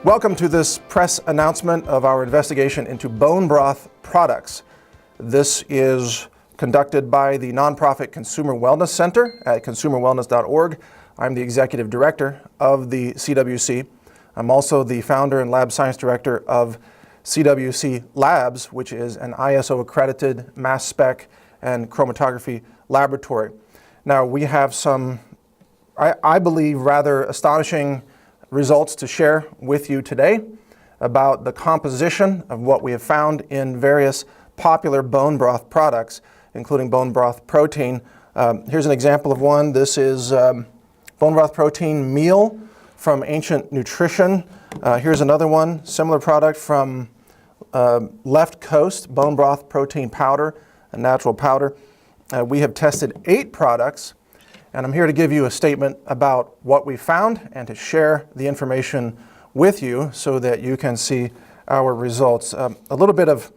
Welcome to this press announcement of our investigation into bone broth products. This is conducted by the nonprofit Consumer Wellness Center at consumerwellness.org. I'm the executive director of the CWC. I'm also the founder and lab science director of CWC Labs, which is an ISO accredited mass spec and chromatography laboratory. Now we have some, I believe, rather astonishing results to share with you today about the composition of what we have found in various popular bone broth products, including bone broth protein. Here's an example of one. This is bone broth protein meal from Ancient Nutrition. Here's another one, similar product from Left Coast, bone broth protein powder, a natural powder. We have tested 8 products, and I'm here to give you a statement about what we found and to share the information with you so that you can see our results. A little bit of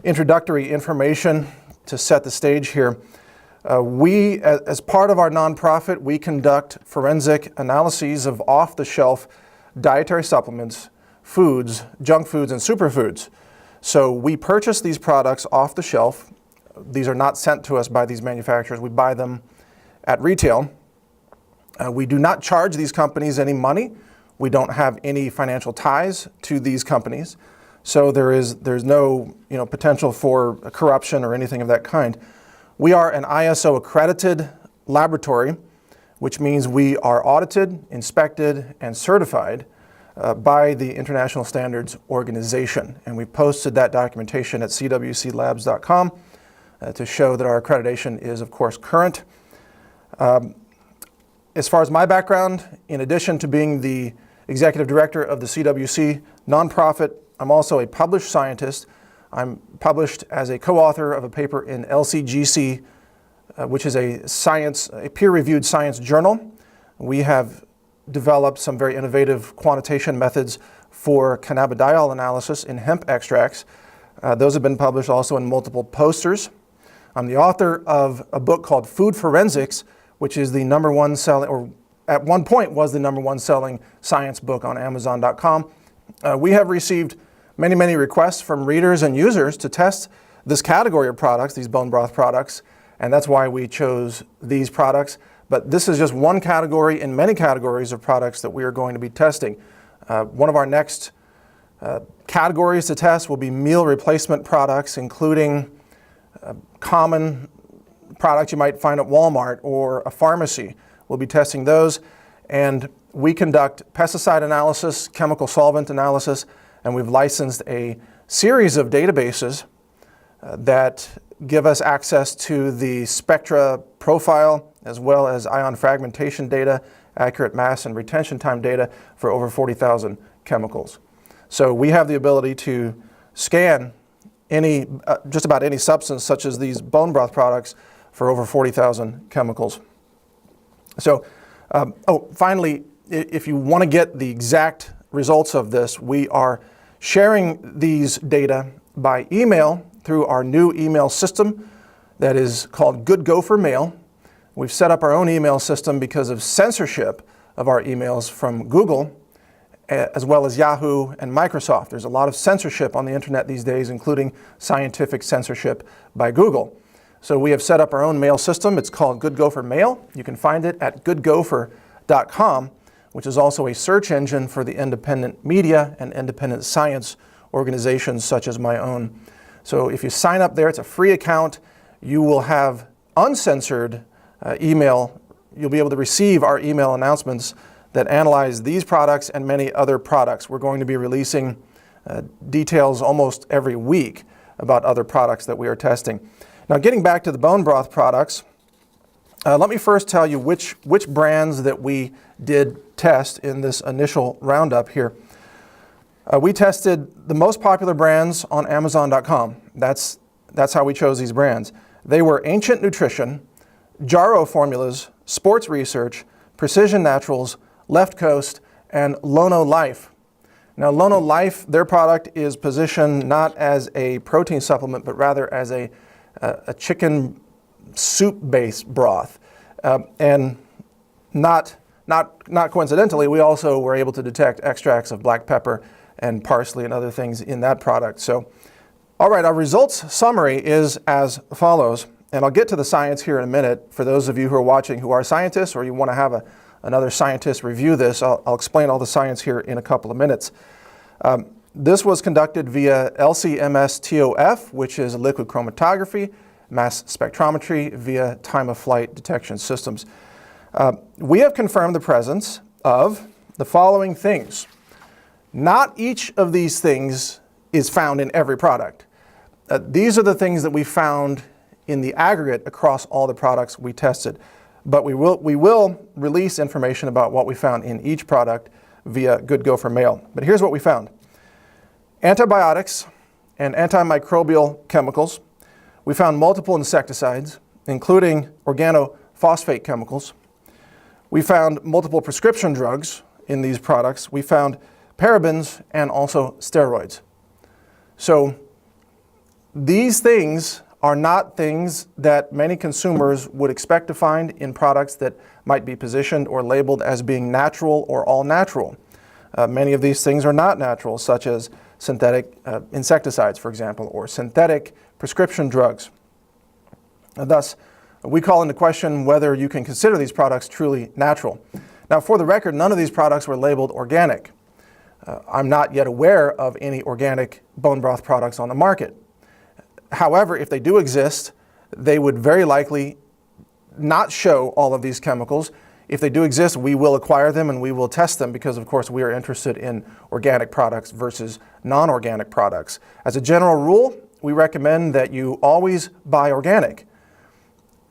introductory information to set the stage here. We, as part of our nonprofit, we conduct forensic analyses of off-the-shelf dietary supplements, foods, junk foods, and superfoods. So we purchase these products off the shelf. These are not sent to us by these manufacturers. We buy them at retail. We do not charge these companies any money. We don't have any financial ties to these companies. So there's no potential for corruption or anything of that kind. We are an ISO accredited laboratory, which means we are audited, inspected, and certified by the International Standards Organization. And we posted that documentation at cwclabs.com to show that our accreditation is, of course, current. As far as my background, in addition to being the executive director of the CWC nonprofit, I'm also a published scientist. I'm published as a co-author of a paper in LCGC, which is a peer-reviewed science journal. We have developed some very innovative quantitation methods for cannabidiol analysis in hemp extracts. Those have been published also in multiple posters. I'm the author of a book called Food Forensics, which is the #1 selling, or at one point was the #1 selling science book on Amazon.com. We have received many requests from readers and users to test this category of products, these bone broth products, and that's why we chose these products. But this is just one category in many categories of products that we are going to be testing. One of our next categories to test will be meal replacement products, including common products you might find at Walmart or a pharmacy. We'll be testing those, and we conduct pesticide analysis, chemical solvent analysis, and we've licensed a series of databases that give us access to the spectra profile as well as ion fragmentation data, accurate mass and retention time data for over 40,000 chemicals. So we have the ability to scan just about any substance, such as these bone broth products, for over 40,000 chemicals. So, finally, if you want to get the exact results of this, we are sharing these data by email through our new email system that is called Good Gopher Mail. We've set up our own email system because of censorship of our emails from Google, as well as Yahoo and Microsoft. There's a lot of censorship on the internet these days, including scientific censorship by Google. So we have set up our own mail system. It's called Good Gopher Mail. You can find it at goodgopher.com, which is also a search engine for the independent media and independent science organizations such as my own. So if you sign up there, it's a free account. You will have uncensored email. You'll be able to receive our email announcements that analyze these products and many other products. We're going to be releasing details almost every week about other products that we are testing. Now, getting back to the bone broth products, let me first tell you which brands that we did test in this initial roundup here. We tested the most popular brands on Amazon.com. That's how we chose these brands. They were Ancient Nutrition, Jarrow Formulas, Sports Research, Precision Naturals, Left Coast, and Lono Life. Now, Lono Life, their product is positioned not as a protein supplement, but rather as a chicken soup-based broth, and not not coincidentally, we also were able to detect extracts of black pepper and parsley and other things in that product. So, all right, our results summary is as follows, and I'll get to the science here in a minute. For those of you who are watching who are scientists, or you want to have another scientist review this, I'll explain all the science here in a couple of minutes. This was conducted via LC-MS-TOF, which is liquid chromatography, mass spectrometry via time-of-flight detection systems. We have confirmed the presence of the following things. Not each of these things is found in every product. These are the things that we found in the aggregate across all the products we tested. But we will release information about what we found in each product via Good Gopher Mail. But here's what we found. Antibiotics and antimicrobial chemicals. We found multiple insecticides, including organophosphate chemicals. We found multiple prescription drugs in these products. We found parabens and also steroids. So these things are not things that many consumers would expect to find in products that might be positioned or labeled as being natural or all natural. Many of these things are not natural, such as synthetic insecticides, for example, or synthetic prescription drugs. Thus, we call into question whether you can consider these products truly natural. Now, for the record, none of these products were labeled organic. I'm not yet aware of any organic bone broth products on the market. However, if they do exist, they would very likely not show all of these chemicals. If they do exist, we will acquire them and we will test them because, of course, we are interested in organic products versus non-organic products. As a general rule, we recommend that you always buy organic.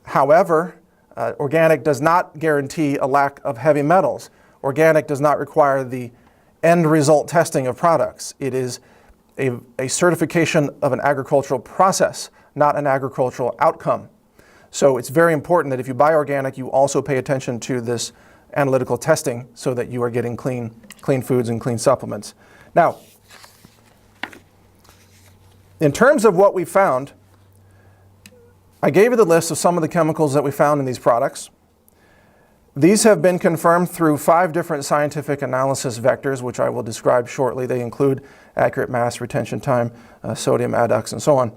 However, organic does not guarantee a lack of heavy metals. Organic does not require the end result testing of products. It is a certification of an agricultural process, not an agricultural outcome. So it's very important that if you buy organic, you also pay attention to this analytical testing so that you are getting clean foods and clean supplements. Now, in terms of what we found, I gave you the list of some of the chemicals that we found in these products. These have been confirmed through 5 different scientific analysis vectors, which I will describe shortly. They include accurate mass, retention time, sodium adducts, and so on.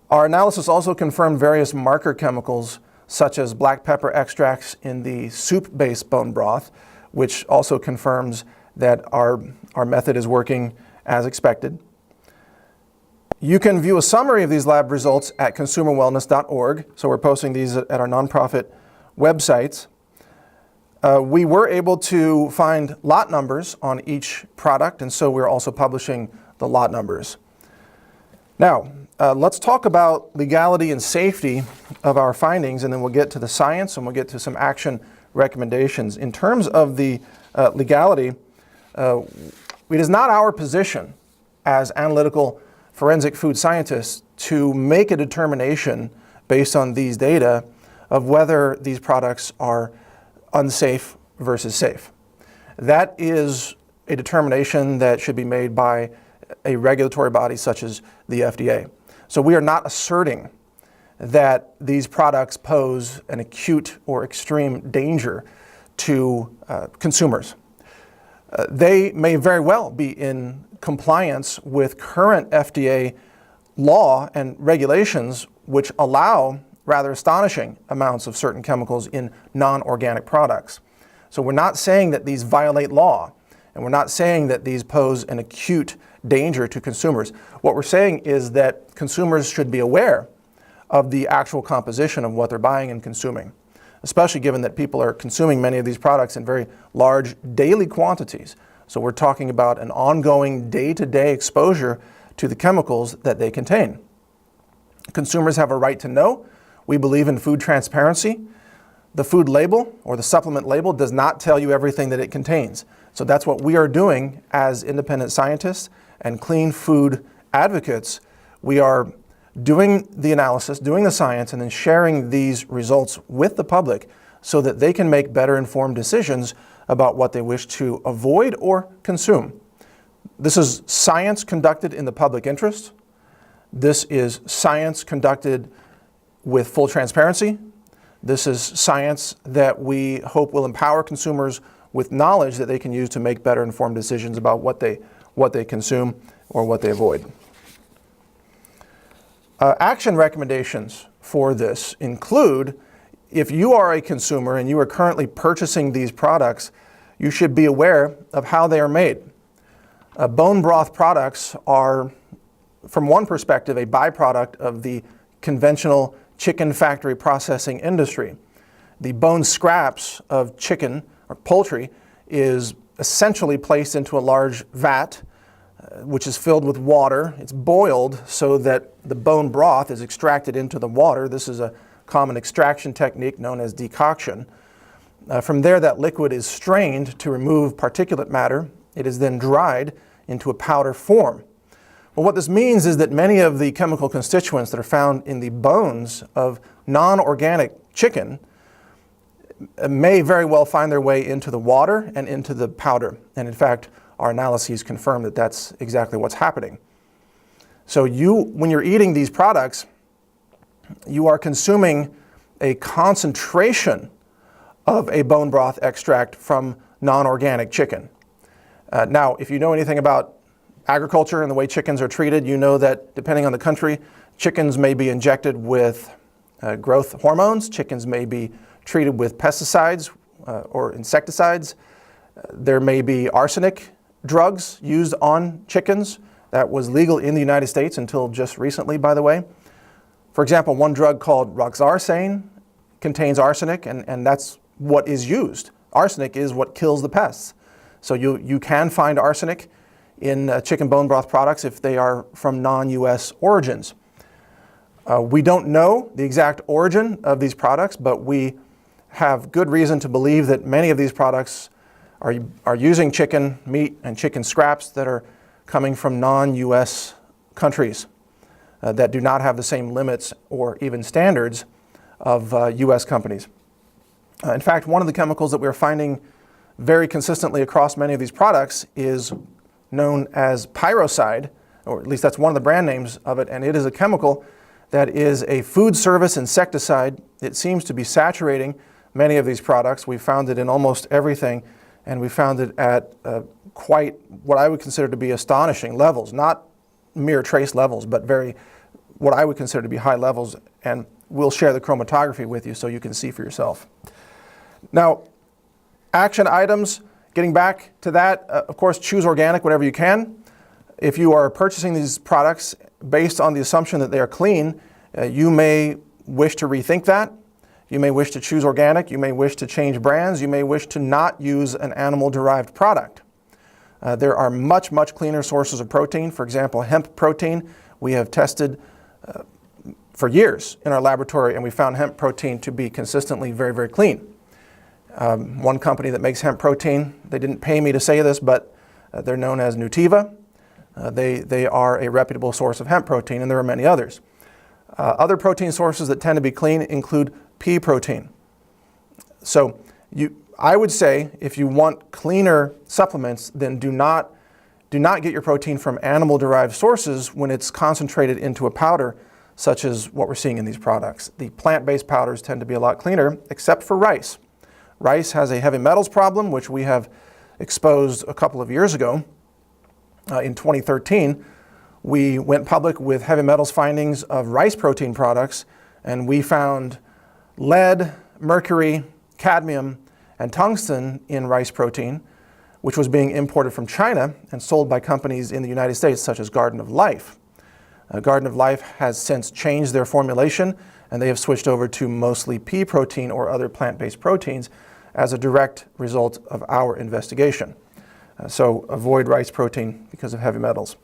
Our analysis also confirmed various marker chemicals, such as black pepper extracts in the soup-based bone broth, which also confirms that our method is working as expected. You can view a summary of these lab results at consumerwellness.org. So we're posting these at our nonprofit websites. We were able to find lot numbers on each product, and so we're also publishing the lot numbers. Now, let's talk about legality and safety of our findings, and then we'll get to the science and we'll get to some action recommendations. In terms of the legality, it is not our position as analytical forensic food scientists to make a determination based on these data of whether these products are unsafe versus safe. That is a determination that should be made by a regulatory body such as the FDA. So we are not asserting that these products pose an acute or extreme danger to consumers. They may very well be in compliance with current FDA law and regulations, which allow rather astonishing amounts of certain chemicals in non-organic products. So we're not saying that these violate law, and we're not saying that these pose an acute danger to consumers. What we're saying is that consumers should be aware of the actual composition of what they're buying and consuming, especially given that people are consuming many of these products in very large daily quantities. So we're talking about an ongoing day-to-day exposure to the chemicals that they contain. Consumers have a right to know. We believe in food transparency. The food label or the supplement label does not tell you everything that it contains. So that's what we are doing as independent scientists and clean food advocates. We are doing the analysis, doing the science, and then sharing these results with the public so that they can make better informed decisions about what they wish to avoid or consume. This is science conducted in the public interest. This is science conducted with full transparency. This is science that we hope will empower consumers with knowledge that they can use to make better informed decisions about what they consume or what they avoid. Action recommendations for this include, if you are a consumer and you are currently purchasing these products, you should be aware of how they are made. Bone broth products are, from one perspective, a byproduct of the conventional chicken factory processing industry. The bone scraps of chicken or poultry is essentially placed into a large vat, which is filled with water. It's boiled so that the bone broth is extracted into the water. This is a common extraction technique known as decoction. From there, that liquid is strained to remove particulate matter. It is then dried into a powder form. Well, what this means is that many of the chemical constituents that are found in the bones of non-organic chicken may very well find their way into the water and into the powder. And in fact, our analyses confirm that that's exactly what's happening. So when you're eating these products, you are consuming a concentration of a bone broth extract from non-organic chicken. Now, if you know anything about agriculture and the way chickens are treated, you know that depending on the country, chickens may be injected with growth hormones. Chickens may be treated with pesticides or insecticides. There may be arsenic drugs used on chickens. That was legal in the United States until just recently, by the way. For example, one drug called roxarsane contains arsenic, and that's what is used. Arsenic is what kills the pests. So you can find arsenic in chicken bone broth products if they are from non-US origins. We don't know the exact origin of these products, but we have good reason to believe that many of these products are using chicken meat and chicken scraps that are coming from non-US countries that do not have the same limits or even standards of US companies. In fact, one of the chemicals that we're finding very consistently across many of these products is known as pyroside, or at least that's one of the brand names of it, and it is a chemical that is a food service insecticide. It seems to be saturating many of these products. We found it in almost everything, and we found it at quite what I would consider to be astonishing levels, not mere trace levels, but what I would consider to be high levels, and we'll share the chromatography with you so you can see for yourself. Now, action items, getting back to that, of course, choose organic whenever you can. If you are purchasing these products based on the assumption that they are clean, you may wish to rethink that. You may wish to choose organic. You may wish to change brands. You may wish to not use an animal-derived product. There are much, much cleaner sources of protein. For example, hemp protein, we have tested for years in our laboratory, and we found hemp protein to be consistently very, very clean. One company that makes hemp protein, they didn't pay me to say this, but they're known as Nutiva. They are a reputable source of hemp protein, and there are many others. Other protein sources that tend to be clean include pea protein. So I would say if you want cleaner supplements, then do not get your protein from animal-derived sources when it's concentrated into a powder, such as what we're seeing in these products. The plant-based powders tend to be a lot cleaner, except for rice. Rice has a heavy metals problem, which we have exposed a couple of years ago. In 2013, we went public with heavy metals findings of rice protein products, and we found lead, mercury, cadmium, and tungsten in rice protein, which was being imported from China and sold by companies in the United States, such as Garden of Life. Garden of Life has since changed their formulation, and they have switched over to mostly pea protein or other plant-based proteins as a direct result of our investigation. So avoid rice protein because of heavy metals.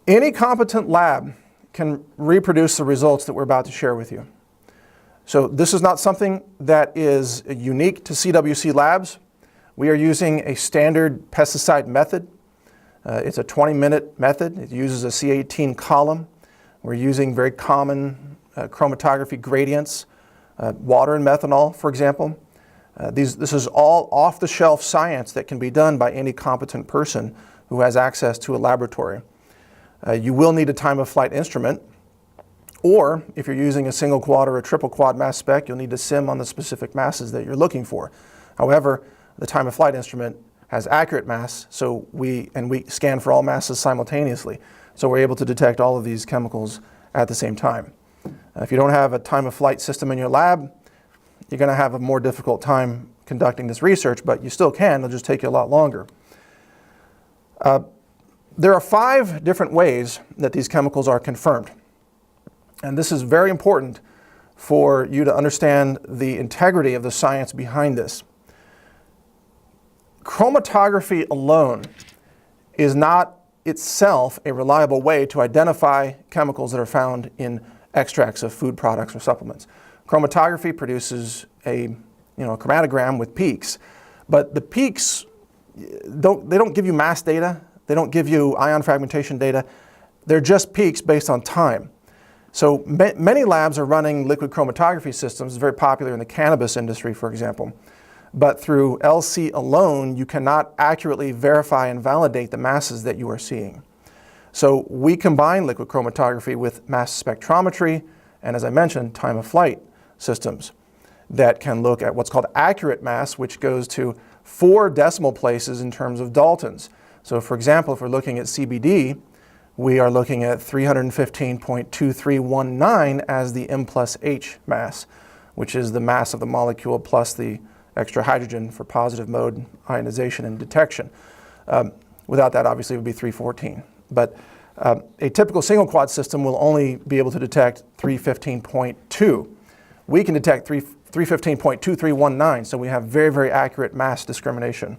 Any competent lab can reproduce the results that we're about to share with you. So this is not something that is unique to CWC labs. We are using a standard pesticide method. It's a 20-minute method. It uses a C18 column. We're using very common chromatography gradients, water and methanol, for example. This is all off-the-shelf science that can be done by any competent person who has access to a laboratory. You will need a time-of-flight instrument, Or if you're using a single quad or a triple quad mass spec, you'll need to sim on the specific masses that you're looking for. However, the time of flight instrument has accurate mass, so we scan for all masses simultaneously. So we're able to detect all of these chemicals at the same time. If you don't have a time of flight system in your lab, you're going to have a more difficult time conducting this research, but you still can. It'll just take you a lot longer. There are 5 different ways that these chemicals are confirmed. And this is very important for you to understand the integrity of the science behind this. Chromatography alone is not itself a reliable way to identify chemicals that are found in extracts of food products or supplements. Chromatography produces a chromatogram with peaks, but the peaks don't give you mass data, they don't give you ion fragmentation data, they're just peaks based on time. So many labs are running liquid chromatography systems, very popular in the cannabis industry, for example. But through LC alone, you cannot accurately verify and validate the masses that you are seeing. So we combine liquid chromatography with mass spectrometry and, as I mentioned, time of flight systems that can look at what's called accurate mass, which goes to 4 decimal places in terms of Daltons. So for example, if we're looking at CBD, we are looking at 315.2319 as the M plus H mass, which is the mass of the molecule plus the extra hydrogen for positive mode ionization and detection. Without that, obviously, it would be 314. But a typical single quad system will only be able to detect 315.2. We can detect 315.2319, so we have very, very accurate mass discrimination.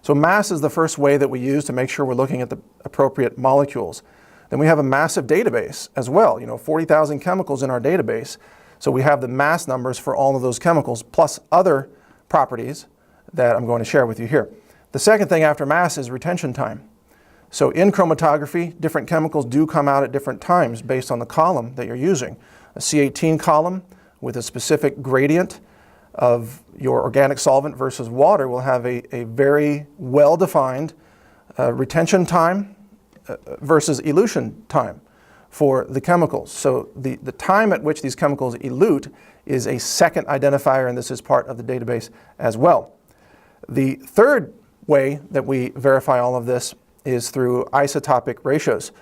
So mass is the first way that we use to make sure we're looking at the appropriate molecules. Then we have a massive database as well, 40,000 chemicals in our database. So we have the mass numbers for all of those chemicals, plus other properties that I'm going to share with you here. The second thing after mass is retention time. So in chromatography, different chemicals do come out at different times based on the column that you're using. A C18 column with a specific gradient of your organic solvent versus water will have a very well-defined retention time versus elution time for the chemicals. So the time at which these chemicals elute is a second identifier, and this is part of the database as well. The third way that we verify all of this is through isotopic ratios.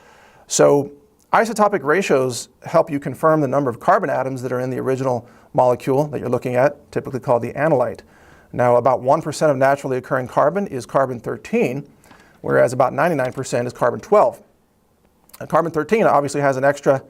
So isotopic ratios help you confirm the number of carbon atoms that are in the original molecule that you're looking at, typically called the analyte. Now, about 1% of naturally occurring carbon is carbon-13, whereas about 99% is carbon-12. Carbon-13 obviously has an extra,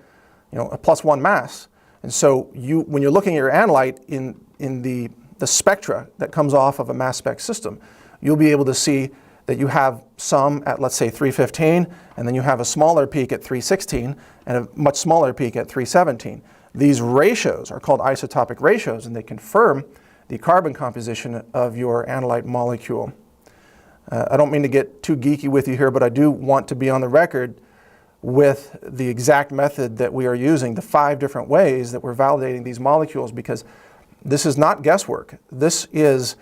a +1 mass. And so when you're looking at your analyte in the spectra that comes off of a mass spec system, you'll be able to see that you have some at, let's say, 315, and then you have a smaller peak at 316, and a much smaller peak at 317. These ratios are called isotopic ratios, and they confirm the carbon composition of your analyte molecule. I don't mean to get too geeky with you here, but I do want to be on the record with the exact method that we are using, the 5 different ways that we're validating these molecules, because this is not guesswork. This is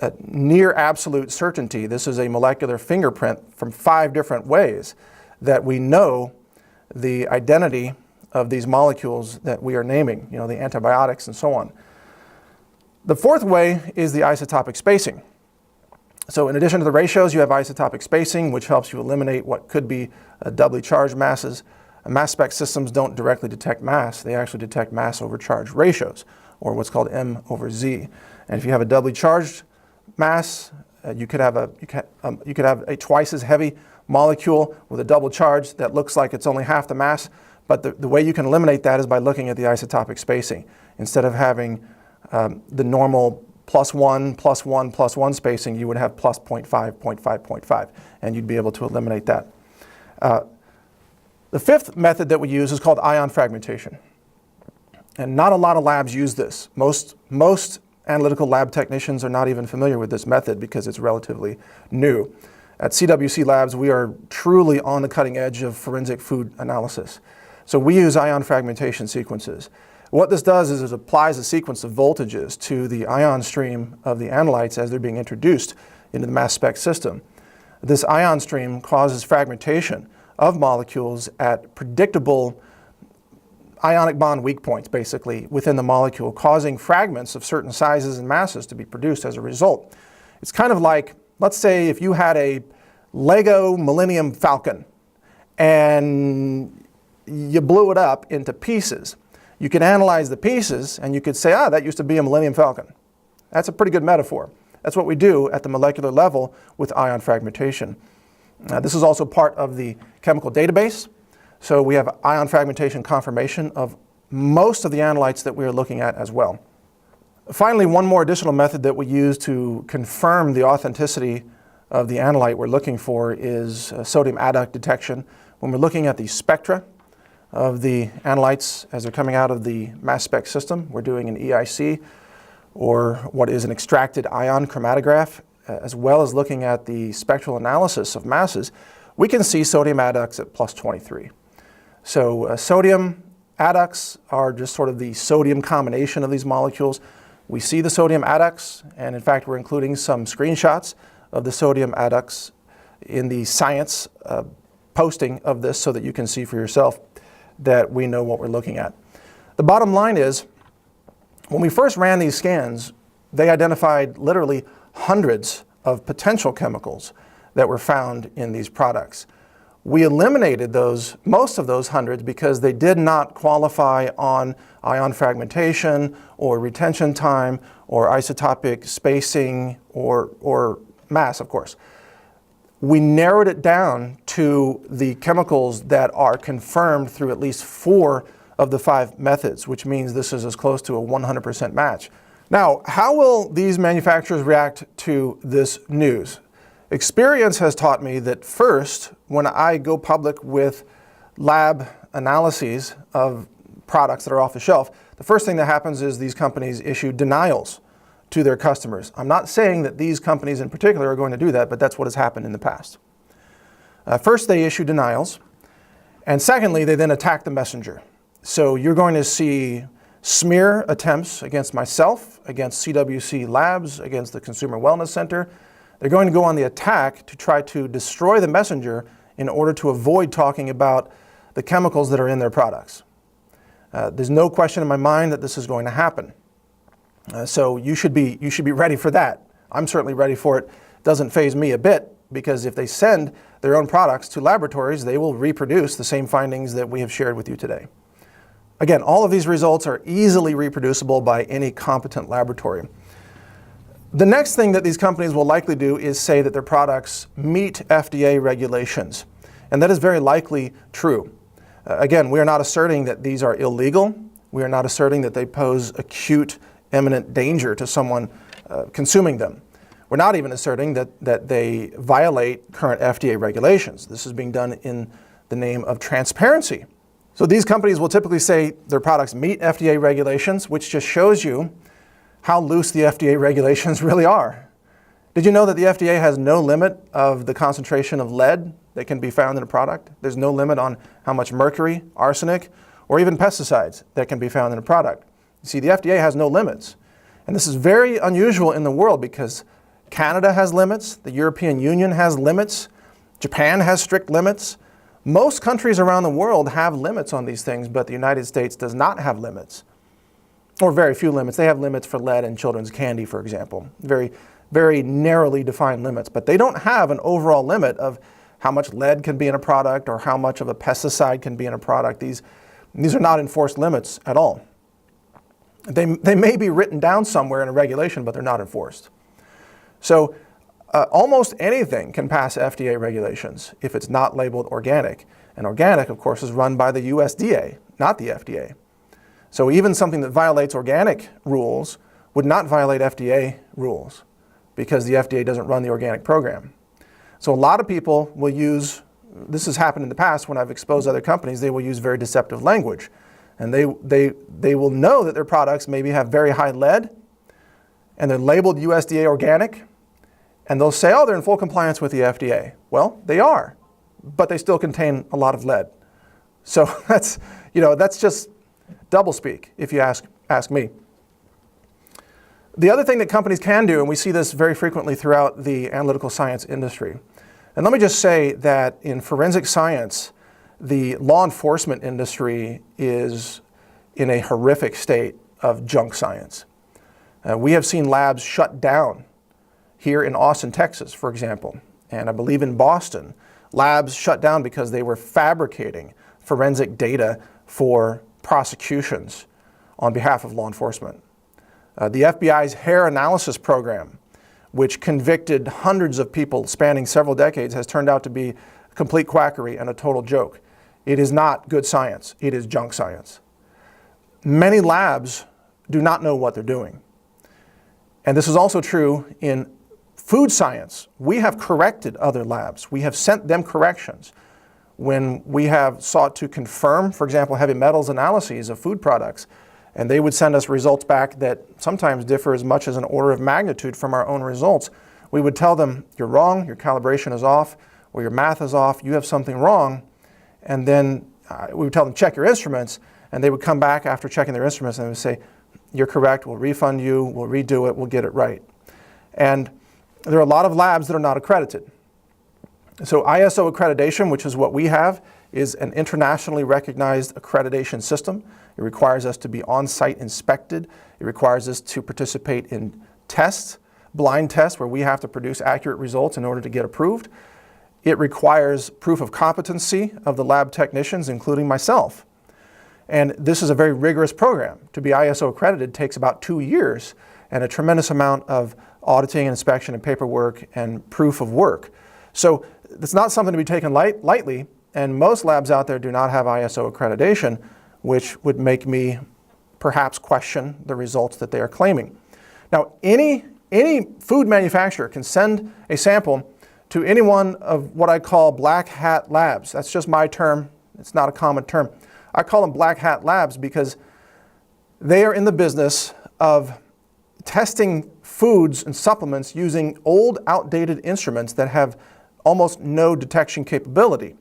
a near absolute certainty. This is a molecular fingerprint from 5 different ways that we know the identity of these molecules that we are naming, the antibiotics and so on. The fourth way is the isotopic spacing. So in addition to the ratios, you have isotopic spacing, which helps you eliminate what could be doubly charged masses. Mass spec systems don't directly detect mass. They actually detect mass over charge ratios, or what's called M over Z. And if you have a doubly charged mass, you could have a twice as heavy molecule with a double charge that looks like it's only half the mass. But the way you can eliminate that is by looking at the isotopic spacing. Instead of having the normal +1, +1, +1 spacing, you would have +0.5, 0.5, 0.5, and you'd be able to eliminate that. The fifth method that we use is called ion fragmentation. And not a lot of labs use this. Most analytical lab technicians are not even familiar with this method because it's relatively new. At CWC Labs, we are truly on the cutting edge of forensic food analysis. So we use ion fragmentation sequences. What this does is it applies a sequence of voltages to the ion stream of the analytes as they're being introduced into the mass spec system. This ion stream causes fragmentation of molecules at predictable ionic bond weak points, basically, within the molecule, causing fragments of certain sizes and masses to be produced as a result. It's kind of like, let's say if you had a Lego Millennium Falcon and you blew it up into pieces. You can analyze the pieces and you could say, that used to be a Millennium Falcon. That's a pretty good metaphor. That's what we do at the molecular level with ion fragmentation. This is also part of the chemical database. So we have ion fragmentation confirmation of most of the analytes that we are looking at as well. Finally, one more additional method that we use to confirm the authenticity of the analyte we're looking for is sodium adduct detection. When we're looking at the spectra of the analytes as they're coming out of the mass spec system, we're doing an EIC, or what is an extracted ion chromatograph, as well as looking at the spectral analysis of masses, we can see sodium adducts at plus 23. So sodium adducts are just sort of the sodium combination of these molecules. We see the sodium adducts, and in fact we're including some screenshots of the sodium adducts in the science posting of this so that you can see for yourself that we know what we're looking at. The bottom line is, when we first ran these scans, they identified literally hundreds of potential chemicals that were found in these products. We eliminated most of those hundreds because they did not qualify on ion fragmentation or retention time or isotopic spacing or mass, of course. We narrowed it down to the chemicals that are confirmed through at least 4 of the 5 methods, which means this is as close to a 100% match. Now, how will these manufacturers react to this news? Experience has taught me that first, when I go public with lab analyses of products that are off the shelf, the first thing that happens is these companies issue denials to their customers. I'm not saying that these companies in particular are going to do that, but that's what has happened in the past. First, they issue denials, and secondly, they then attack the messenger. So you're going to see smear attempts against myself, against CWC Labs, against the Consumer Wellness Center. They're going to go on the attack to try to destroy the messenger in order to avoid talking about the chemicals that are in their products. There's no question in my mind that this is going to happen. So you should be ready for that. I'm certainly ready for it. It doesn't faze me a bit, because if they send their own products to laboratories, they will reproduce the same findings that we have shared with you today. Again, all of these results are easily reproducible by any competent laboratory. The next thing that these companies will likely do is say that their products meet FDA regulations, and that is very likely true. Again, we are not asserting that these are illegal. We are not asserting that they pose acute, imminent danger to someone consuming them. We're not even asserting that they violate current FDA regulations. This is being done in the name of transparency. So these companies will typically say their products meet FDA regulations, which just shows you how loose the FDA regulations really are. Did you know that the FDA has no limit of the concentration of lead that can be found in a product? There's no limit on how much mercury, arsenic, or even pesticides that can be found in a product. You see, the FDA has no limits. And this is very unusual in the world because Canada has limits, the European Union has limits, Japan has strict limits. Most countries around the world have limits on these things, but the United States does not have limits, or very few limits. They have limits for lead in children's candy, for example. Very, very narrowly defined limits, but they don't have an overall limit of how much lead can be in a product or how much of a pesticide can be in a product. These are not enforced limits at all. They may be written down somewhere in a regulation, but they're not enforced. So almost anything can pass FDA regulations if it's not labeled organic. And organic, of course, is run by the USDA, not the FDA. So even something that violates organic rules would not violate FDA rules because the FDA doesn't run the organic program. So a lot of people will use, this has happened in the past when I've exposed other companies, they will use very deceptive language. And they will know that their products maybe have very high lead and they're labeled USDA organic, and they'll say, oh, they're in full compliance with the FDA. Well, they are, but they still contain a lot of lead. So that's just doublespeak, if you ask me. The other thing that companies can do, and we see this very frequently throughout the analytical science industry, and let me just say that in forensic science, the law enforcement industry is in a horrific state of junk science. We have seen labs shut down here in Austin, Texas, for example, and I believe in Boston. Labs shut down because they were fabricating forensic data for prosecutions on behalf of law enforcement. The FBI's hair analysis program, which convicted hundreds of people spanning several decades, has turned out to be complete quackery and a total joke. It is not good science. It is junk science. Many labs do not know what they're doing. And this is also true in food science. We have corrected other labs. We have sent them corrections when we have sought to confirm, for example, heavy metals analyses of food products, and they would send us results back that sometimes differ as much as an order of magnitude from our own results. We would tell them, you're wrong, your calibration is off, or your math is off, you have something wrong, and then we would tell them, check your instruments, and they would come back after checking their instruments and they would say, you're correct, we'll refund you, we'll redo it, we'll get it right. And there are a lot of labs that are not accredited. So ISO accreditation, which is what we have, is an internationally recognized accreditation system. It requires us to be on-site inspected. It requires us to participate in tests, blind tests, where we have to produce accurate results in order to get approved. It requires proof of competency of the lab technicians, including myself. And this is a very rigorous program. To be ISO accredited takes about 2 years and a tremendous amount of auditing, inspection, and paperwork and proof of work. So it's not something to be taken lightly, and most labs out there do not have ISO accreditation, which would make me perhaps question the results that they are claiming. Now, any food manufacturer can send a sample to any one of what I call black hat labs. That's just my term. It's not a common term. I call them black hat labs because they are in the business of testing foods and supplements using old, outdated instruments that have almost no detection capability.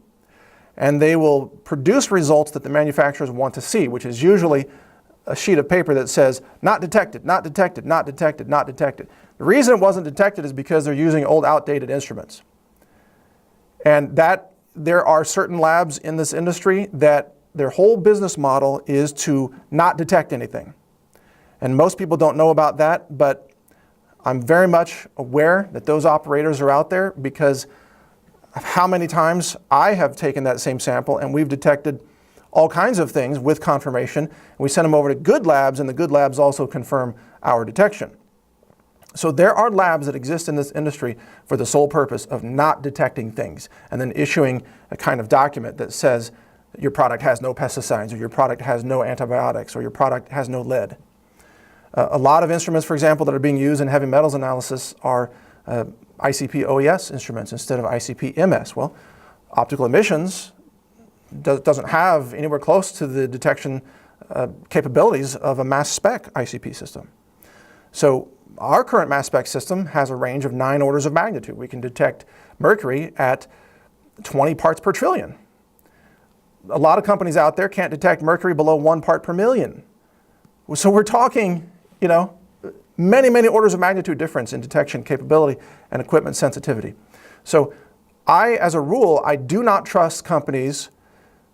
And they will produce results that the manufacturers want to see, which is usually a sheet of paper that says, not detected, not detected, not detected, not detected. The reason it wasn't detected is because they're using old, outdated instruments. And that there are certain labs in this industry that their whole business model is to not detect anything. And most people don't know about that, but I'm very much aware that those operators are out there because of how many times I have taken that same sample and we've detected all kinds of things with confirmation. We send them over to good labs, and the good labs also confirm our detection. So there are labs that exist in this industry for the sole purpose of not detecting things and then issuing a kind of document that says your product has no pesticides, or your product has no antibiotics, or your product has no lead. A lot of instruments, for example, that are being used in heavy metals analysis are ICP OES instruments instead of ICP MS. Well, optical emissions doesn't have anywhere close to the detection capabilities of a mass spec ICP system. So our current mass spec system has a range of 9 orders of magnitude. We can detect mercury at 20 parts per trillion. A lot of companies out there can't detect mercury below 1 part per million. So we're talking, many, many orders of magnitude difference in detection capability and equipment sensitivity. So as a rule, I do not trust companies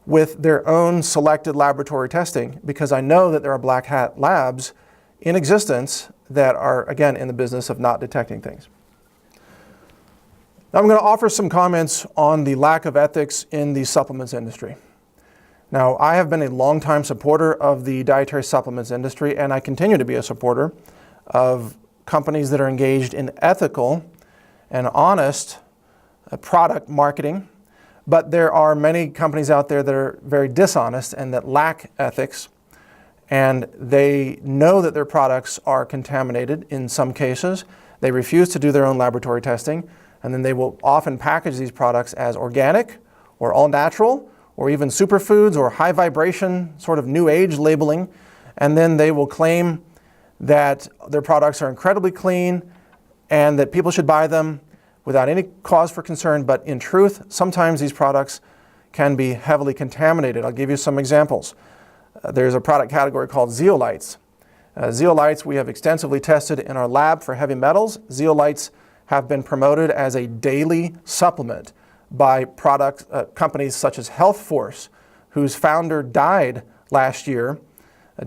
with their own selected laboratory testing because I know that there are black hat labs in existence that are, again, in the business of not detecting things. Now I'm going to offer some comments on the lack of ethics in the supplements industry. Now, I have been a longtime supporter of the dietary supplements industry, and I continue to be a supporter of companies that are engaged in ethical and honest product marketing. But there are many companies out there that are very dishonest and that lack ethics, and they know that their products are contaminated in some cases. They refuse to do their own laboratory testing, and then they will often package these products as organic or all natural, or even superfoods or high vibration sort of new age labeling, and then they will claim that their products are incredibly clean and that people should buy them without any cause for concern. But in truth, sometimes these products can be heavily contaminated. I'll give you some examples. There's a product category called zeolites. Zeolites we have extensively tested in our lab for heavy metals. Zeolites have been promoted as a daily supplement by companies such as Health Force, whose founder died last year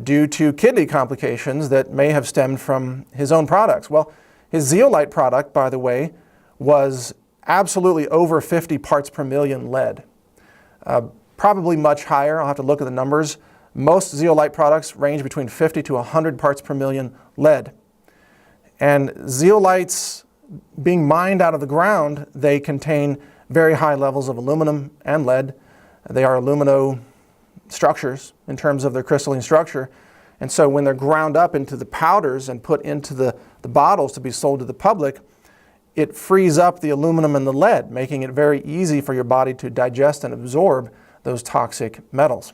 due to kidney complications that may have stemmed from his own products. Well, his zeolite product, by the way, was absolutely over 50 parts per million lead. Probably much higher. I'll have to look at the numbers. Most zeolite products range between 50 to 100 parts per million lead. And zeolites, being mined out of the ground, they contain very high levels of aluminum and lead. They are alumino structures in terms of their crystalline structure. And so when they're ground up into the powders and put into the bottles to be sold to the public, it frees up the aluminum and the lead, making it very easy for your body to digest and absorb those toxic metals.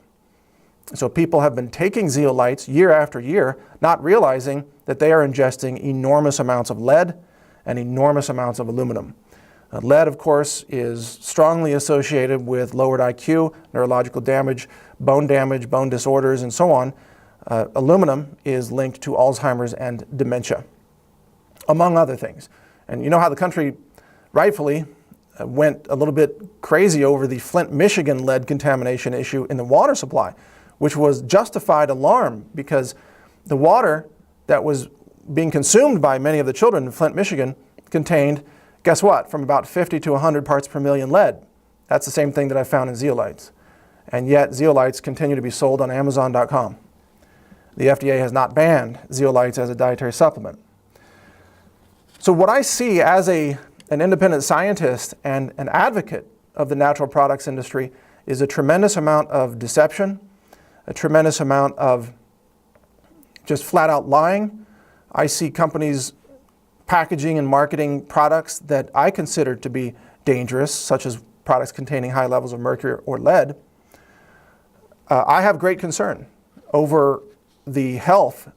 So people have been taking zeolites year after year, not realizing that they are ingesting enormous amounts of lead and enormous amounts of aluminum. Lead, of course, is strongly associated with lowered IQ, neurological damage, bone disorders, and so on. Aluminum is linked to Alzheimer's and dementia, among other things. And you know how the country rightfully went a little bit crazy over the Flint, Michigan lead contamination issue in the water supply, which was justified alarm because the water that was being consumed by many of the children in Flint, Michigan contained, guess what, from about 50 to 100 parts per million lead. That's the same thing that I found in zeolites. And yet zeolites continue to be sold on Amazon.com. The FDA has not banned zeolites as a dietary supplement. So what I see as an independent scientist and an advocate of the natural products industry is a tremendous amount of deception, a tremendous amount of just flat out lying. I see companies packaging and marketing products that I consider to be dangerous, such as products containing high levels of mercury or lead. I have great concern over the health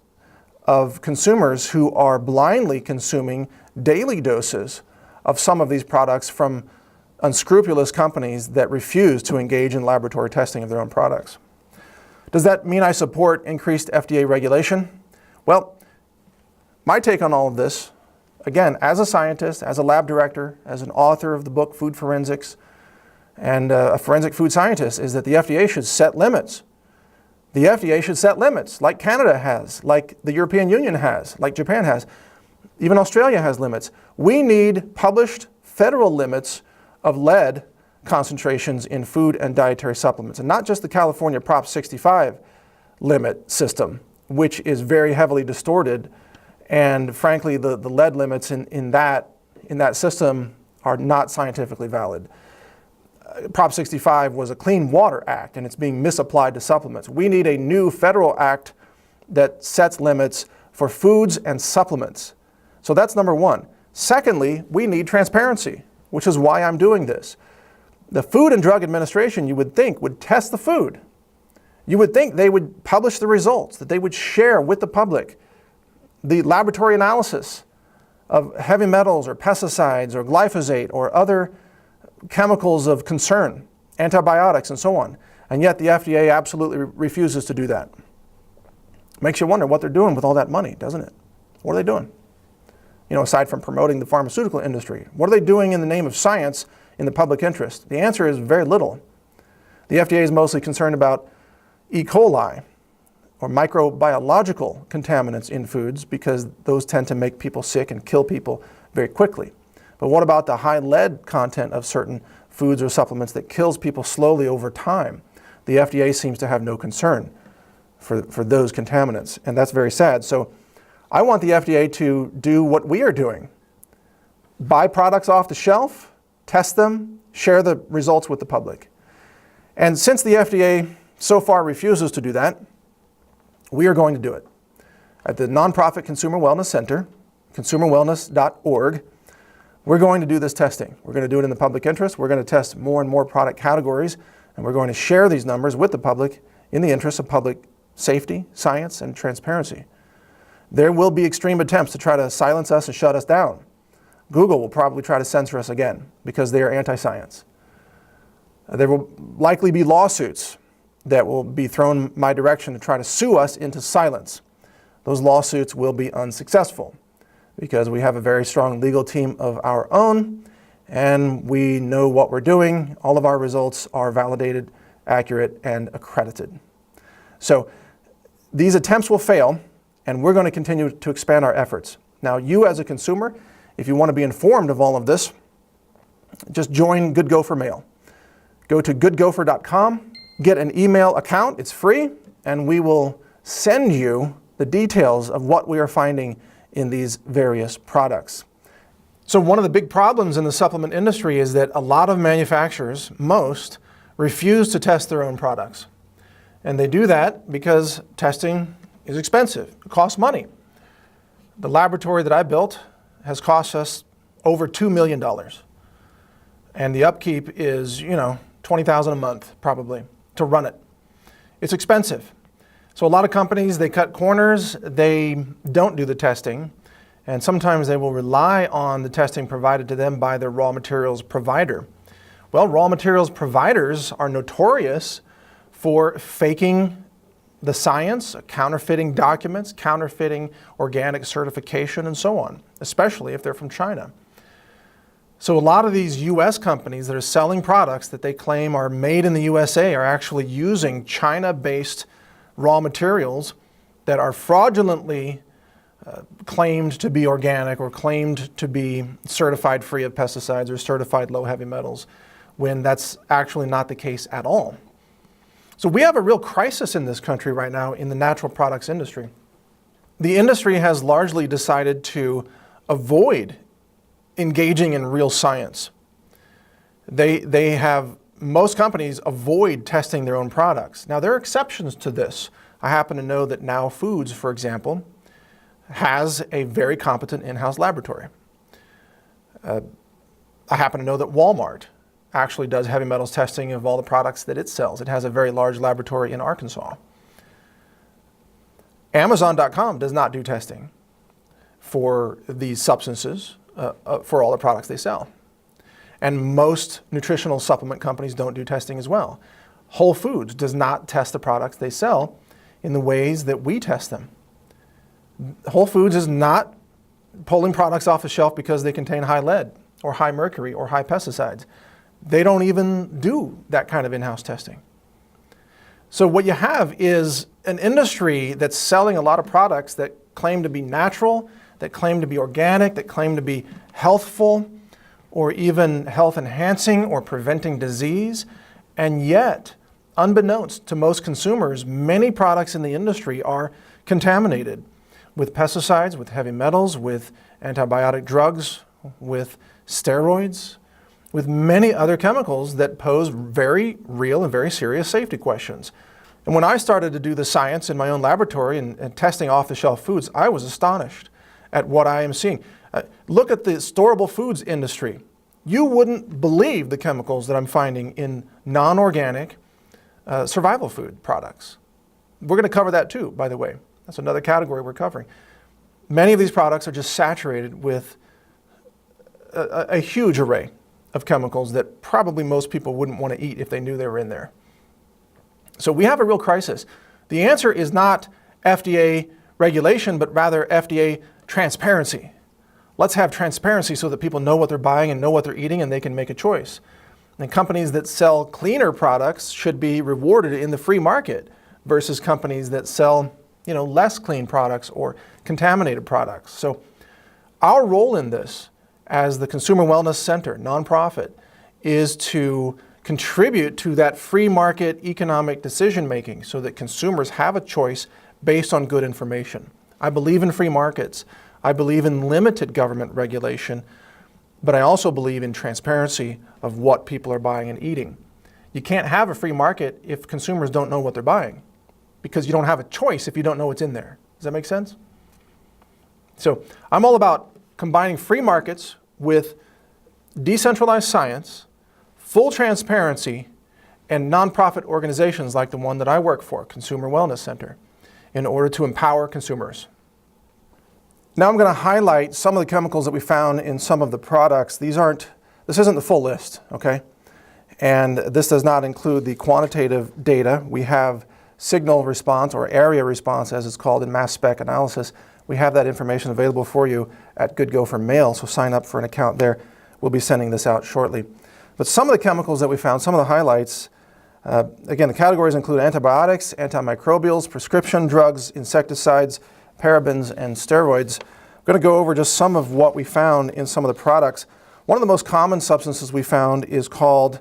of consumers who are blindly consuming daily doses of some of these products from unscrupulous companies that refuse to engage in laboratory testing of their own products. Does that mean I support increased FDA regulation? Well, my take on all of this, again, as a scientist, as a lab director, as an author of the book Food Forensics, and a forensic food scientist, is that the FDA should set limits. The FDA should set limits like Canada has, like the European Union has, like Japan has. Even Australia has limits. We need published federal limits of lead concentrations in food and dietary supplements, and not just the California Prop 65 limit system, which is very heavily distorted. And frankly, the lead limits in that system are not scientifically valid. Prop 65 was a Clean Water Act, and it's being misapplied to supplements. We need a new federal act that sets limits for foods and supplements. So that's number one. Secondly, we need transparency, which is why I'm doing this. The Food and Drug Administration, you would think, would test the food. You would think they would publish the results, that they would share with the public the laboratory analysis of heavy metals or pesticides or glyphosate or other chemicals of concern, antibiotics and so on. And yet the FDA absolutely refuses to do that. Makes you wonder what they're doing with all that money, doesn't it? What are they doing? You know, aside from promoting the pharmaceutical industry, what are they doing in the name of science in the public interest? The answer is very little. The FDA is mostly concerned about E. coli or microbiological contaminants in foods because those tend to make people sick and kill people very quickly. But what about the high lead content of certain foods or supplements that kills people slowly over time? The FDA seems to have no concern for those contaminants, and that's very sad. So I want the FDA to do what we are doing. Buy products off the shelf, test them, share the results with the public. And since the FDA so far refuses to do that, we are going to do it. At the nonprofit Consumer Wellness Center, consumerwellness.org, we're going to do this testing. We're going to do it in the public interest. We're going to test more and more product categories, and we're going to share these numbers with the public in the interest of public safety, science, and transparency. There will be extreme attempts to try to silence us and shut us down. Google will probably try to censor us again because they are anti-science. There will likely be lawsuits that will be thrown my direction to try to sue us into silence. Those lawsuits will be unsuccessful because we have a very strong legal team of our own and we know what we're doing. All of our results are validated, accurate, and accredited. So These attempts will fail, and we're going to continue to expand our efforts. Now, you as a consumer, if you want to be informed of all of this, just join Good Gopher Mail. Go to goodgopher.com, get an email account, it's free, and we will send you the details of what we are finding in these various products. So one of the big problems in the supplement industry is that a lot of manufacturers, most, refuse to test their own products. And they do that because testing is expensive. It costs money. The laboratory that I built has cost us over $2 million. And the upkeep is, $20,000 a month probably to run it. It's expensive. So a lot of companies, they cut corners, they don't do the testing, and sometimes they will rely on the testing provided to them by their raw materials provider. Well, raw materials providers are notorious for faking the science, counterfeiting documents, counterfeiting organic certification, and so on, especially if they're from China. So a lot of these US companies that are selling products that they claim are made in the USA are actually using China-based raw materials that are fraudulently claimed to be organic or claimed to be certified free of pesticides or certified low heavy metals, when that's actually not the case at all. So we have a real crisis in this country right now in the natural products industry. The industry has largely decided to avoid engaging in real science. Most companies avoid testing their own products. Now, there are exceptions to this. I happen to know that Now Foods, for example, has a very competent in-house laboratory. I happen to know that Walmart actually does heavy metals testing of all the products that it sells. It has a very large laboratory in Arkansas. Amazon.com does not do testing for these substances for all the products they sell. And most nutritional supplement companies don't do testing as well. Whole Foods does not test the products they sell in the ways that we test them. Whole Foods is not pulling products off the shelf because they contain high lead or high mercury or high pesticides. They don't even do that kind of in-house testing. So what you have is an industry that's selling a lot of products that claim to be natural, that claim to be organic, that claim to be healthful, or even health enhancing or preventing disease. And yet, unbeknownst to most consumers, many products in the industry are contaminated with pesticides, with heavy metals, with antibiotic drugs, with steroids, with many other chemicals that pose very real and very serious safety questions. And when I started to do the science in my own laboratory and testing off-the-shelf foods, I was astonished at what I am seeing. Look at the storable foods industry. You wouldn't believe the chemicals that I'm finding in non-organic survival food products. We're going to cover that too, by the way. That's another category we're covering. Many of these products are just saturated with a huge array of chemicals that probably most people wouldn't want to eat if they knew they were in there. So we have a real crisis. The answer is not FDA regulation, but rather FDA transparency. Let's have transparency so that people know what they're buying and know what they're eating and they can make a choice. And companies that sell cleaner products should be rewarded in the free market versus companies that sell, less clean products or contaminated products. So our role in this as the Consumer Wellness Center, nonprofit, is to contribute to that free market economic decision making so that consumers have a choice based on good information. I believe in free markets. I believe in limited government regulation, but I also believe in transparency of what people are buying and eating. You can't have a free market if consumers don't know what they're buying, because you don't have a choice if you don't know what's in there. Does that make sense? So I'm all about combining free markets with decentralized science, full transparency, and nonprofit organizations like the one that I work for, Consumer Wellness Center, in order to empower consumers. Now I'm going to highlight some of the chemicals that we found in some of the products. This isn't the full list, okay? And this does not include the quantitative data. We have signal response, or area response as it's called in mass spec analysis. We have that information available for you at Good Gopher Mail, so sign up for an account there. We'll be sending this out shortly. But some of the chemicals that we found, some of the highlights, Again, the categories include antibiotics, antimicrobials, prescription drugs, insecticides, parabens, and steroids. I'm going to go over just some of what we found in some of the products. One of the most common substances we found is called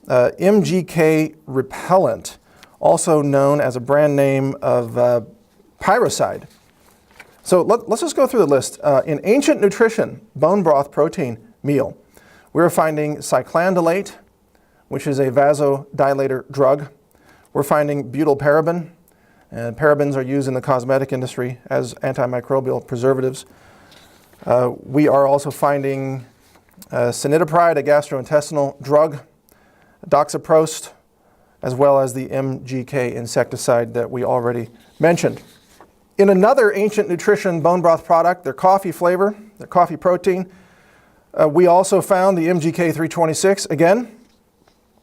MGK repellent, also known as a brand name of pyroside. So let's just go through the list. In Ancient Nutrition bone broth protein meal, we're finding cyclandolate, which is a vasodilator drug. We're finding butylparaben, and parabens are used in the cosmetic industry as antimicrobial preservatives. We are also finding cinetipride, a gastrointestinal drug, doxaprost, as well as the MGK insecticide that we already mentioned. In another Ancient Nutrition bone broth product, their coffee flavor, their coffee protein, we also found the MGK 326 again.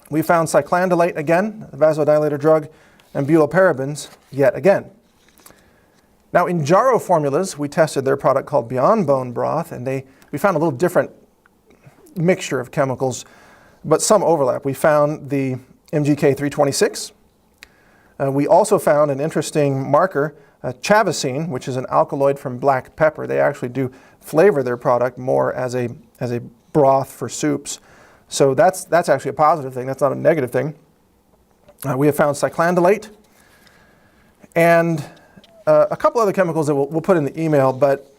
We found cyclandolate again, the vasodilator drug, and butylparabens yet again. Now in Jarrow formulas, we tested their product called Beyond Bone Broth, and we found a little different mixture of chemicals, but some overlap. We found the MGK 326. We also found an interesting marker, chavacine, which is an alkaloid from black pepper. They actually do flavor their product more as a broth for soups. So that's actually a positive thing. That's not a negative thing. We have found cyclandolate and a couple other chemicals that we'll put in the email, but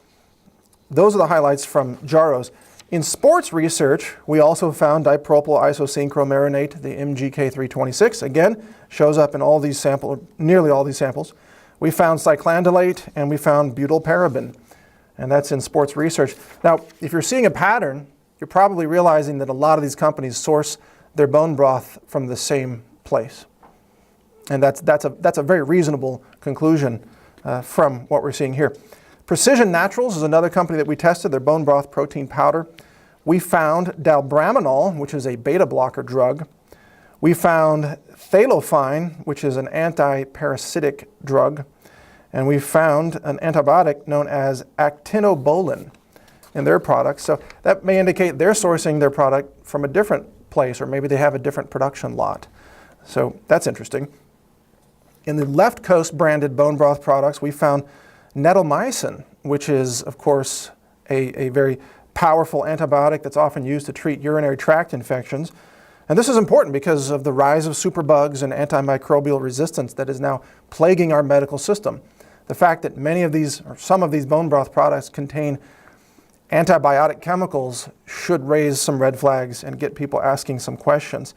those are the highlights from Jarrow's. In sports research, we also found dipropyl isosynchromerinate, the MGK 326. Again, shows up in all these samples, nearly all these samples. We found cyclandolate and we found butylparaben, and that's in sports research. Now, if you're seeing a pattern, you're probably realizing that a lot of these companies source their bone broth from the same place. And that's a very reasonable conclusion from what we're seeing here. Precision Naturals is another company that we tested, their bone broth protein powder. We found dalbraminol, which is a beta blocker drug. We found phthalofine, which is an anti-parasitic drug. And we found an antibiotic known as actinobolin in their products. So that may indicate they're sourcing their product from a different place, or maybe they have a different production lot. So that's interesting. In the Left Coast branded bone broth products, we found nettlemycin, which is, of course, a very powerful antibiotic that's often used to treat urinary tract infections. And this is important because of the rise of superbugs and antimicrobial resistance that is now plaguing our medical system. The fact that many of these, or some of these bone broth products contain antibiotic chemicals should raise some red flags and get people asking some questions.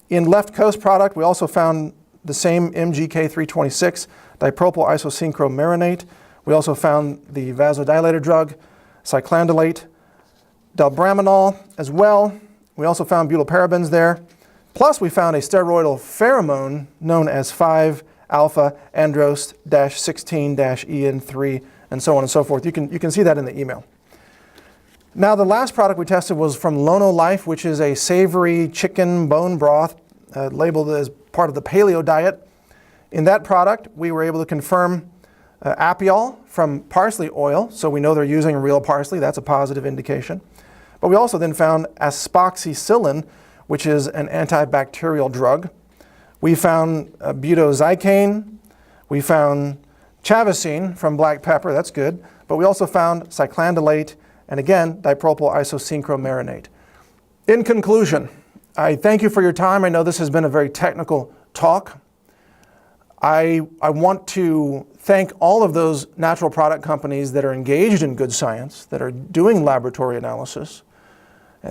In Left Coast product, we also found the same MGK 326, dipropyl isosynchromerinate. We also found the vasodilator drug, cyclandolate, dalbraminol as well. We also found butylparabens there. Plus, we found a steroidal pheromone known as 5-alpha-andros-16-EN3, and so on and so forth. You can see that in the email. Now, the last product we tested was from Lono Life, which is a savory chicken bone broth labeled as part of the paleo diet. In that product, we were able to confirm apiol from parsley oil, so we know they're using real parsley. That's a positive indication. But we also then found aspoxycillin, which is an antibacterial drug. We found butoxycane. We found chavacine from black pepper. That's good. But we also found cyclandolate and, again, dipropyl isosynchromerinate. In conclusion, I thank you for your time. I know this has been a very technical talk. I want to thank all of those natural product companies that are engaged in good science, that are doing laboratory analysis,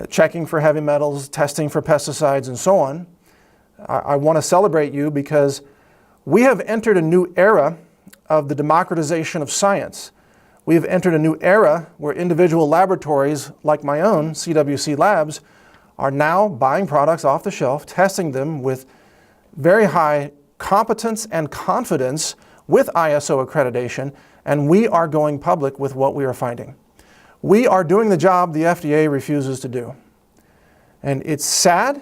checking for heavy metals, testing for pesticides, and so on. I want to celebrate you because we have entered a new era of the democratization of science. We have entered a new era where individual laboratories like my own, CWC Labs, are now buying products off the shelf, testing them with very high competence and confidence with ISO accreditation, and we are going public with what we are finding. We are doing the job the FDA refuses to do. And it's sad.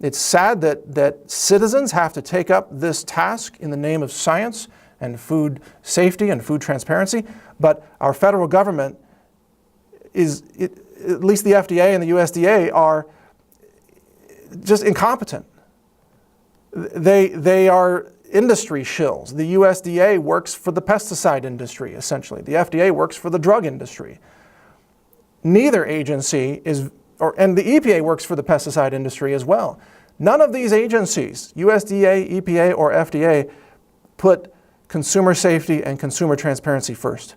It's sad that citizens have to take up this task in the name of science and food safety and food transparency, but our federal government at least the FDA and the USDA, are just incompetent. They are industry shills. The USDA works for the pesticide industry, essentially. The FDA works for the drug industry. Neither agency is, and the EPA works for the pesticide industry as well. None of these agencies, USDA, EPA, or FDA, put consumer safety and consumer transparency first.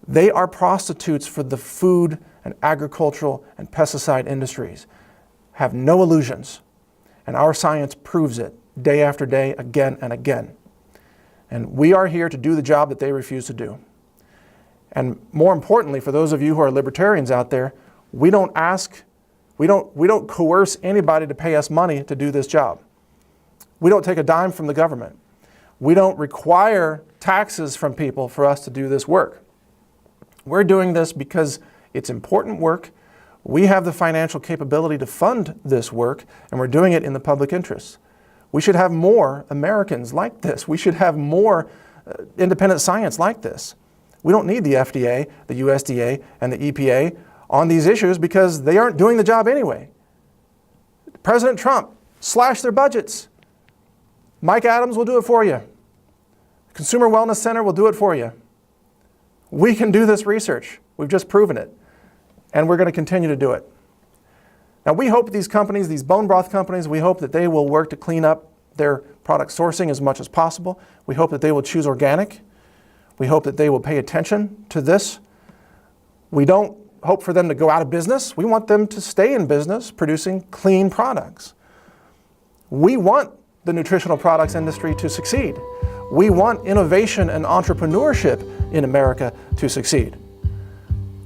They are prostitutes for the food and agricultural and pesticide industries. Have no illusions. And our science proves it day after day, again and again. And we are here to do the job that they refuse to do. And more importantly, for those of you who are libertarians out there, we don't coerce anybody to pay us money to do this job. We don't take a dime from the government. We don't require taxes from people for us to do this work. We're doing this because it's important work. We have the financial capability to fund this work, and we're doing it in the public interest. We should have more Americans like this. We should have more independent science like this. We don't need the FDA, the USDA, and the EPA on these issues because they aren't doing the job anyway. President Trump slashed their budgets. Mike Adams will do it for you. Consumer Wellness Center will do it for you. We can do this research. We've just proven it. And we're going to continue to do it. Now, we hope these companies, these bone broth companies, we hope that they will work to clean up their product sourcing as much as possible. We hope that they will choose organic. We hope that they will pay attention to this. We don't hope for them to go out of business. We want them to stay in business producing clean products. We want the nutritional products industry to succeed. We want innovation and entrepreneurship in America to succeed.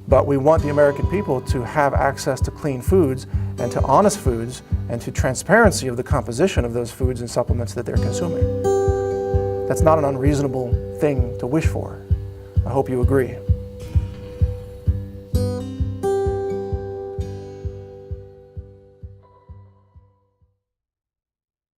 But we want the American people to have access to clean foods and to honest foods and to transparency of the composition of those foods and supplements that they're consuming. That's not an unreasonable thing to wish for. I hope you agree.